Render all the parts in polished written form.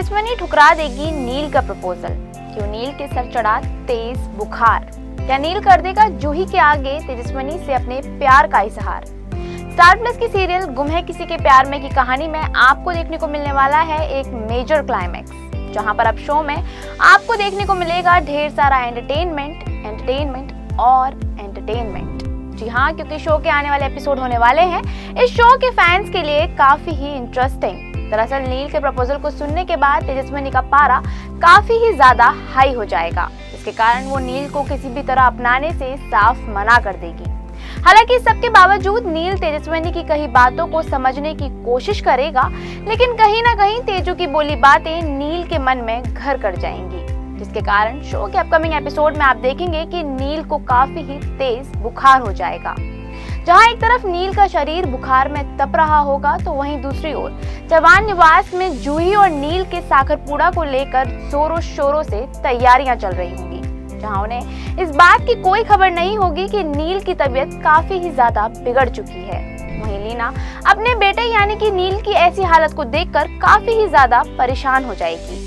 तेजस्विनी ठुकरा देगी नील का प्रपोजल, क्यों नील के सर चढ़ा तेज बुखार, क्या नील कर देगा जूही के आगे तेजस्विनी से अपने प्यार का इजहार। स्टार प्लस की सीरियल गुम है किसी के प्यार में की कहानी में आपको देखने को मिलने वाला है एक मेजर क्लाइमैक्स, जहां पर अब शो में आपको देखने को मिलेगा ढेर सारा एंटरटेनमेंट और एंटरटेनमेंट। जी हाँ, क्योंकि शो के आने वाले एपिसोड होने वाले हैं इस शो के फैंस के लिए काफी ही इंटरेस्टिंग। दरअसल नील के प्रपोजल को सुनने के बाद तेजस्विनी का पारा काफी ही ज्यादा हाई हो जाएगा, जिसके कारण वो नील को किसी भी तरह अपनाने से साफ मना कर देगी। हालांकि सबके बावजूद नील तेजस्विनी की कही बातों को समझने की कोशिश करेगा, लेकिन कहीं ना कहीं तेजू की बोली बातें नील के मन में घर कर जाएंगी, जिसके कारण शो के अपकमिंग एपिसोड में आप देखेंगे कि नील को काफी ही तेज बुखार हो जाएगा। जहां एक तरफ नील का शरीर बुखार में तप रहा होगा, तो वहीं दूसरी ओर जवान निवास में जूही और नील के साखरपुड़ा को लेकर जोरों शोरों से तैयारियां चल रही होंगी, जहां उन्हें इस बात की कोई खबर नहीं होगी कि नील की तबीयत काफी ही ज्यादा बिगड़ चुकी है। वहीं लीना अपने बेटे यानी कि नील की ऐसी हालत को देखकर काफी ही ज्यादा परेशान हो जाएगी,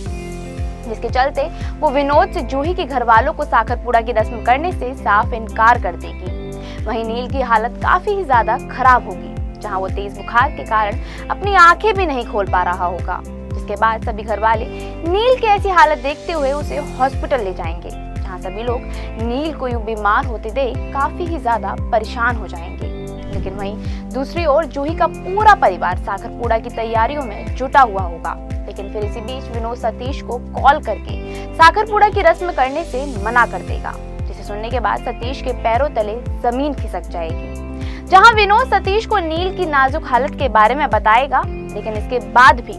जिसके चलते वो विनोद से जूही के घर वालों को साखरपुड़ा की रस्म करने से साफ इनकार कर देगी। वहीं नील की हालत काफी ही ज्यादा खराब होगी, जहां वो तेज बुखार के कारण अपनी आंखें भी नहीं खोल पा रहा होगा, जिसके बाद सभी घर वाले नील की ऐसी हालत देखते हुए उसे हॉस्पिटल ले जाएंगे, जहां सभी लोग नील को यूं बीमार होते देख काफी ही ज्यादा परेशान हो जाएंगे। लेकिन वहीं दूसरी ओर जूही का पूरा परिवार साखरपुड़ा की तैयारियों में जुटा हुआ होगा, लेकिन फिर इसी बीच विनोद सतीश को कॉल करके साखरपुड़ा की रस्म करने से मना कर देगा, जिसे सुनने के बाद सतीश के पैरों तले जमीन खिसक जाएगी। जहां विनोद सतीश को नील की नाजुक हालत के बारे में बताएगा, लेकिन इसके बाद भी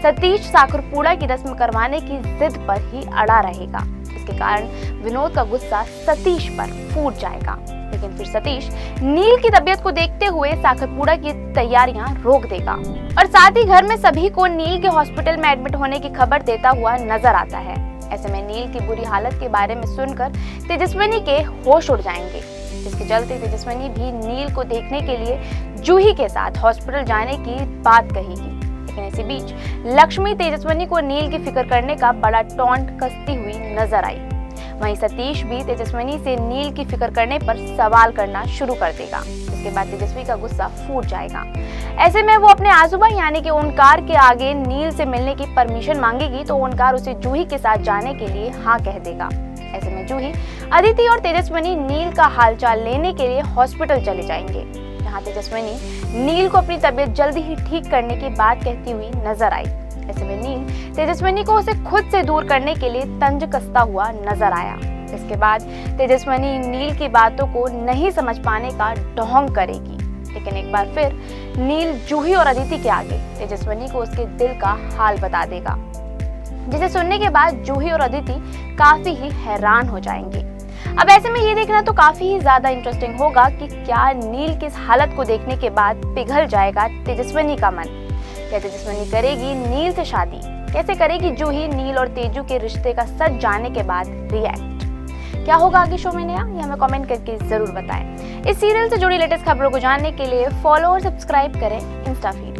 सतीश साखरपुड़ा की रस्म करवाने की जिद पर ही अड़ा रहेगा, जिसके कारण विनोद का गुस्सा सतीश पर फूट जाएगा। लेकिन फिर सतीश नील की तबीयत को देखते हुए साखरपुड़ा की तैयारियां रोक देगा और साथ ही घर में सभी को नील के हॉस्पिटल में एडमिट होने की खबर देता हुआ नजर आता है। ऐसे में नील की बुरी हालत के बारे में सुनकर तेजस्विनी के होश उड़ जाएंगे, जिसके चलते तेजस्विनी भी नील को देखने के लिए जूही के साथ हॉस्पिटल जाने की बात कहेगी। लेकिन इसी बीच लक्ष्मी तेजस्विनी को नील की फिक्र करने का बड़ा टॉन्ट कसती हुई नजर आई। वहीं सतीश भी तेजस्विनी से नील की फिक्र करने पर सवाल करना शुरू कर देगा, जिसके बाद तेजस्वी का गुस्सा फूट जाएगा। ऐसे में वो अपने आजूबा यानी कि ओंकार के आगे नील से मिलने की परमिशन मांगेगी, तो ओंकार उसे जूही के साथ जाने के लिए हाँ कह देगा। ऐसे में जूही, अदिति और तेजस्विनी नील का हालचाल लेने के लिए हॉस्पिटल चले जाएंगे, जहाँ तेजस्विनी नील को अपनी तबीयत जल्दी ही ठीक करने की बात कहती हुई नजर आई। ऐसे में नील तेजस्विनी को उसे खुद से दूर करने के लिए तंज कसता हुआ नजर आया। इसके बाद तेजस्विनी नील की बातों को नहीं समझ पाने का ढोंग करेगी, लेकिन एक बार फिर नील जूही और अदिति के आगे तेजस्विनी को उसके दिल का हाल बता देगा, जिसे सुनने के बाद जूही और अदिति काफी ही हैरान हो जाएंगे। अब ऐसे में ये देखना तो काफी ही ज्यादा इंटरेस्टिंग होगा कि क्या नील की इस हालत को देखने के बाद पिघल जाएगा तेजस्विनी का मन। क्या तेजस्विनी करेगी नील से शादी? कैसे करेगी जूही नील और तेजू के रिश्ते का सच जानने के बाद रिएक्ट? क्या होगा आगे शो में नया, ये हमें कमेंट करके जरूर बताएं। इस सीरियल से जुड़ी लेटेस्ट खबरों को जानने के लिए फॉलो और सब्सक्राइब करें इंस्टा फीड।